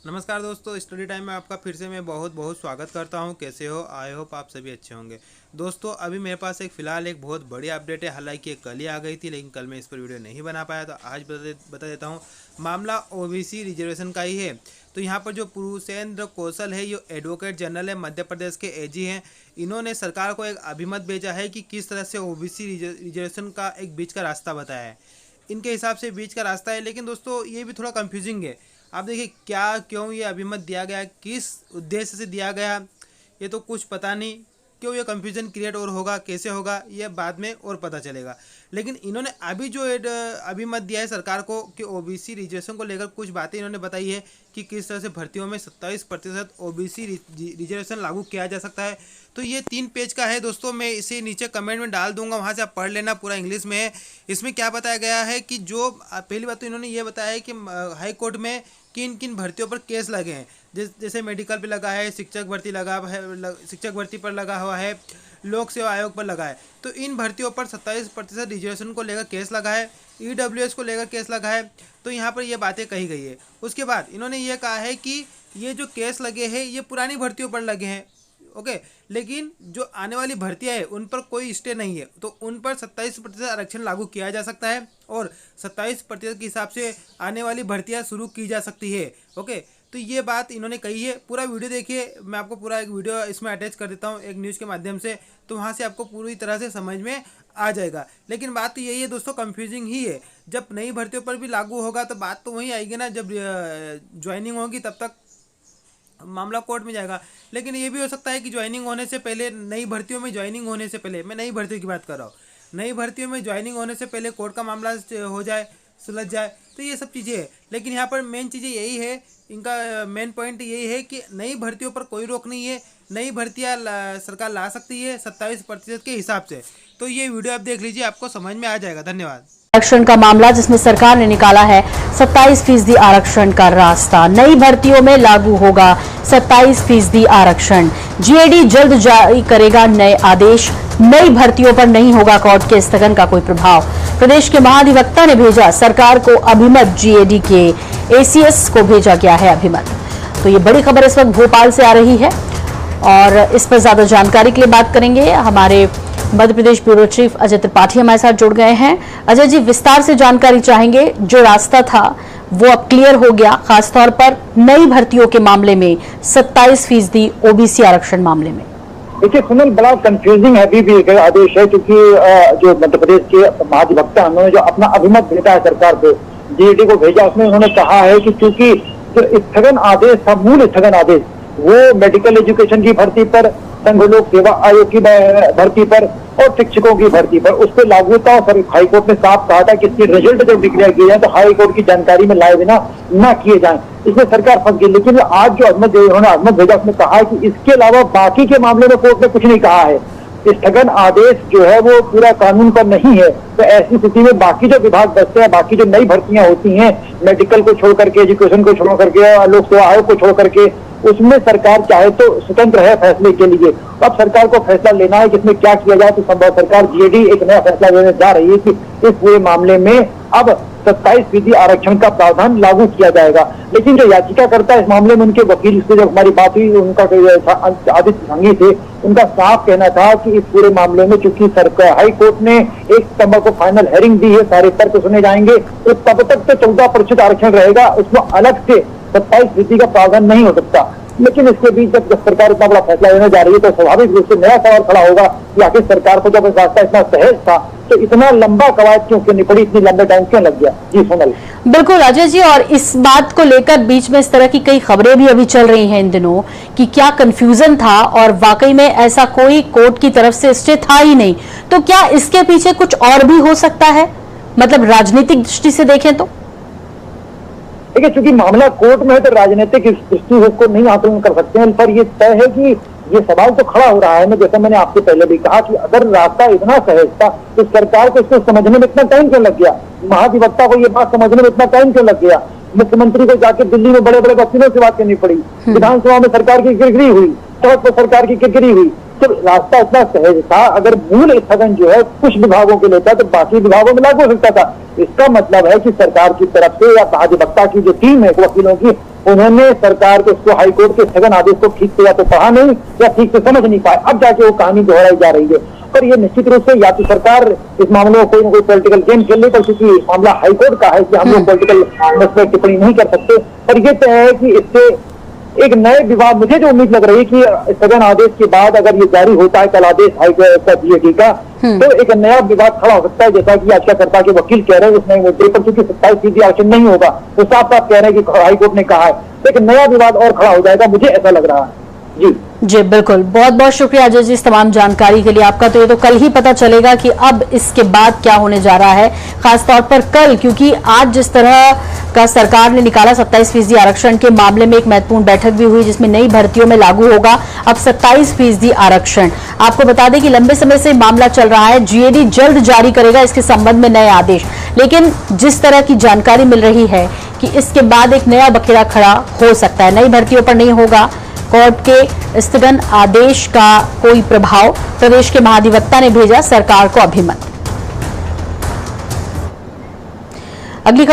नमस्कार दोस्तों, study time में आपका फिर से मैं बहुत बहुत स्वागत करता हूं। कैसे हो? आई होप आप सभी अच्छे होंगे। दोस्तों, अभी मेरे पास फ़िलहाल एक बहुत बड़ी अपडेट है। हालांकि कल ही आ गई थी, लेकिन कल मैं इस पर वीडियो नहीं बना पाया, तो आज बता देता हूं। मामला ओबीसी रिजर्वेशन का ही है। तो यहाँ पर जो पुरुषेंद्र कौशल है, ये एडवोकेट जनरल है, मध्य प्रदेश के एजी हैं। इन्होंने सरकार को एक अभिमत भेजा है कि किस तरह से ओबीसी रिजर्वेशन का एक बीच का रास्ता बताया है। इनके हिसाब से बीच का रास्ता है, लेकिन दोस्तों ये भी थोड़ा कंफ्यूजिंग है। आप देखिए क्या क्यों ये अभिमत दिया गया, किस उद्देश्य से दिया गया, ये तो कुछ पता नहीं। क्यों ये कंफ्यूजन क्रिएट और होगा, कैसे होगा, ये बाद में और पता चलेगा। लेकिन इन्होंने अभी जो अभिमत दिया है सरकार को कि ओबीसी रिजर्वेशन को लेकर कुछ बातें इन्होंने बताई है कि किस तरह से भर्तियों में 27% ओबीसी रिजर्वेशन लागू किया जा सकता है। तो ये 3 पेज का है दोस्तों। मैं इसे नीचे कमेंट में डाल दूंगा, वहाँ से आप पढ़ लेना, पूरा इंग्लिश में है। इसमें क्या बताया गया है कि जो पहली बात तो इन्होंने ये बताया है कि हाई कोर्ट में किन किन भर्तियों पर केस लगे हैं। जैसे मेडिकल पे लगा है, शिक्षक भर्ती लगा है, शिक्षक भर्ती पर लगा हुआ है, लोक सेवा आयोग पर लगा है। तो इन भर्तियों पर 27% रिजर्वेशन को लेकर केस लगा है, ईडब्ल्यूएस को लेकर केस लगा है। तो यहाँ पर ये बातें कही गई है। उसके बाद इन्होंने ये कहा है कि ये जो केस लगे हैं ये पुरानी भर्तियों पर लगे हैं, ओके। लेकिन जो आने वाली भर्तियां हैं उन पर कोई स्टे नहीं है, तो उन पर 27% आरक्षण लागू किया जा सकता है और 27% के हिसाब से आने वाली भर्तियां शुरू की जा सकती है, ओके। तो ये बात इन्होंने कही है। पूरा वीडियो देखिए, मैं आपको पूरा एक वीडियो इसमें अटैच कर देता हूँ एक न्यूज़ के माध्यम से, तो वहाँ से आपको पूरी तरह से समझ में आ जाएगा। लेकिन बात तो यही है दोस्तों, कंफ्यूजिंग ही है। जब नई भर्तियों पर भी लागू होगा तो बात तो वहीं आएगी ना, जब ज्वाइनिंग होगी तब तक मामला कोर्ट में जाएगा। लेकिन ये भी हो सकता है कि ज्वाइनिंग होने से पहले, नई भर्तियों में ज्वाइनिंग होने से पहले, मैं नई भर्तियों की बात कर रहा हूँ, नई भर्तियों में ज्वाइनिंग होने से पहले कोर्ट का मामला हो जाए, सुलझ जाए। तो ये सब चीज़ें हैं। लेकिन यहाँ पर मेन चीज़ें यही है, इनका मेन पॉइंट यही है कि नई भर्तियों पर कोई रोक नहीं है। नई भर्तियाँ सरकार ला सकती है 27% के हिसाब से। तो ये वीडियो आप देख लीजिए, आपको समझ में आ जाएगा। धन्यवाद। आरक्षण का मामला, जिसमें सरकार ने निकाला है 27% आरक्षण का रास्ता। नई भर्तियों में लागू होगा 27% आरक्षण। जीएडी जल्द जारी करेगा नए आदेश। नई भर्तियों पर नहीं होगा कोर्ट के स्थगन का कोई प्रभाव। प्रदेश के महाधिवक्ता ने भेजा सरकार को अभिमत। जीएडी के एसीएस को भेजा गया है अभिमत। तो ये बड़ी खबर इस वक्त भोपाल से आ रही है और इस पर ज्यादा जानकारी के लिए बात करेंगे। हमारे मध्य प्रदेश ब्यूरो चीफ अजय त्रिपाठी हमारे साथ जुड़ गए हैं। अजय जी, विस्तार से जानकारी चाहेंगे। जो रास्ता था वो अब क्लियर हो गया, खासतौर पर नई भर्तियों के मामले में 27% ओबीसी आरक्षण मामले में। देखिए सुनील, बड़ा कंफ्यूजिंग है अभी भी एक आदेश है, क्योंकि जो मध्य प्रदेश के महाधिवक्ता उन्होंने जो अपना अभिमत भेजा है सरकार को, जीएडी को भेजा, उसमें उन्होंने कहा है कि क्योंकि जो स्थगन आदेश था, मूल स्थगन आदेश, वो मेडिकल एजुकेशन की भर्ती पर, संघ लोक सेवा आयोग की भर्ती पर और शिक्षकों की भर्ती पर उस पर लागू था। और हाईकोर्ट ने साफ कहा था कि इसके रिजल्ट जब डिक्लेयर किए जाए तो हाईकोर्ट की जानकारी में लाए बिना न किए जाएं। इसमें सरकार फंस गई। लेकिन आज जो उन्होंने अहमद भेजा, उसमें कहा है कि इसके अलावा बाकी के मामले में कोर्ट ने कुछ नहीं कहा है। स्थगन आदेश जो है वो पूरा कानून पर नहीं है। तो ऐसी स्थिति में बाकी जो विभाग बचते हैं, बाकी जो नई भर्तियां होती हैं, मेडिकल को छोड़ करके, एजुकेशन को छोड़ करके, लोक सेवा आयोग को छोड़ करके, उसमें सरकार चाहे तो स्वतंत्र है फैसले के लिए। अब सरकार को फैसला लेना है कि इसमें क्या किया जाए। तो संभव सरकार जीएडी एक नया फैसला लेने जा रही है कि इस पूरे मामले में अब 27% आरक्षण का प्रावधान लागू किया जाएगा। लेकिन जो याचिकाकर्ता इस मामले में, उनके वकील से जब हमारी बात हुई, उनका आदित्य संघी थे, उनका साफ कहना था कि इस पूरे मामले में चूंकि सरकार हाई कोर्ट ने 1 सितंबर को फाइनल हेयरिंग दी है, सारे तर्क सुने जाएंगे, तो तब तक तो 14% आरक्षण रहेगा, उसमें अलग से 27% का प्रावधान नहीं हो सकता। लेकिन इसके बीच जब सरकार इतना बड़ा फैसला लेने जा रही है तो स्वाभाविक रूप से नया सवाल खड़ा होगा कि आखिर सरकार को जब रास्ता इतना सहज था तो इतना लंबा कवायद क्यों करनी पड़ी, इतनी लंबे टाइम क्यों लग गया। जी सोनल। बिल्कुल अजय जी, और इस बात को लेकर बीच में इस तरह की कई खबरें भी अभी चल रही हैं इन दिनों कि क्या कंफ्यूजन था और वाकई में ऐसा कोई कोर्ट की तरफ से स्टे था ही नहीं। तो क्या इसके पीछे कुछ और भी हो सकता है, मतलब राजनीतिक दृष्टि से देखें तो? देखिए, चूंकि मामला कोर्ट में है तो राजनीतिक दृष्टि से उसको नहीं आकलन कर सकते हैं, पर ये तय है कि ये सवाल तो खड़ा हो रहा है। मैं जैसे मैंने आपसे पहले भी कहा कि अगर रास्ता इतना सहज था तो सरकार को इसको समझने में इतना टाइम क्यों लग गया, महाधिवक्ता को ये बात समझने में इतना टाइम क्यों लग गया, मुख्यमंत्री को जाके दिल्ली में बड़े बड़े वकीलों से बात करनी पड़ी, विधानसभा में सरकार की किरकिरी हुई, सड़क पर सरकार की किरकिरी हुई, जब रास्ता इतना सहज था, अगर मूल स्थगन जो है कुछ विभागों के लिए था तो बाकी विभागों में लागू हो सकता था। इसका मतलब है कि सरकार की तरफ से या महाधिवक्ता की जो टीम है वकीलों की, उन्होंने सरकार को, इसको हाईकोर्ट के स्थगन आदेश को ठीक से या तो पढ़ा नहीं या ठीक से समझ नहीं पाए। अब जाके वो कहानी दोहराई जा रही है। पर ये निश्चित रूप से या तो सरकार इस मामले में कोई ना कोई पॉलिटिकल गेम खेल रही, पर क्योंकि मामला हाईकोर्ट का है कि हम लोग पॉलिटिकल पर टिप्पणी नहीं कर सकते। पर ये तय है कि इससे एक नए विवाद, मुझे जो उम्मीद लग रही है कि स्थगन आदेश के बाद अगर ये जारी होता है कल आदेश हाईकोर्ट का जीएडी का, तो एक नया विवाद खड़ा हो सकता है। जैसा कि याचिकाकर्ता के वकील कह रहे हैं, उस नए मुद्दे पर चूंकि 27% आरक्षण नहीं होगा तो साफ साफ कह रहे हैं कि हाईकोर्ट ने कहा है, तो एक नया विवाद और खड़ा हो जाएगा, मुझे ऐसा लग रहा है। जी बिल्कुल, बहुत बहुत शुक्रिया अजय जी इस तमाम जानकारी के लिए आपका। तो ये तो कल ही पता चलेगा कि अब इसके बाद क्या होने जा रहा है, खासतौर पर कल, क्योंकि आज जिस तरह का सरकार ने निकाला 27% आरक्षण के मामले में एक महत्वपूर्ण बैठक भी हुई जिसमें नई भर्तियों में लागू होगा अब 27% आरक्षण। आपको बता दें कि लंबे समय से मामला चल रहा है, जीएडी जल्द जारी करेगा इसके संबंध में नए आदेश। लेकिन जिस तरह की जानकारी मिल रही है कि इसके बाद एक नया बखेड़ा खड़ा हो सकता है, नई भर्तियों पर नहीं होगा कोर्ट के स्थगन आदेश का कोई प्रभाव। प्रदेश के महाधिवक्ता ने भेजा सरकार को अभिमत। अगली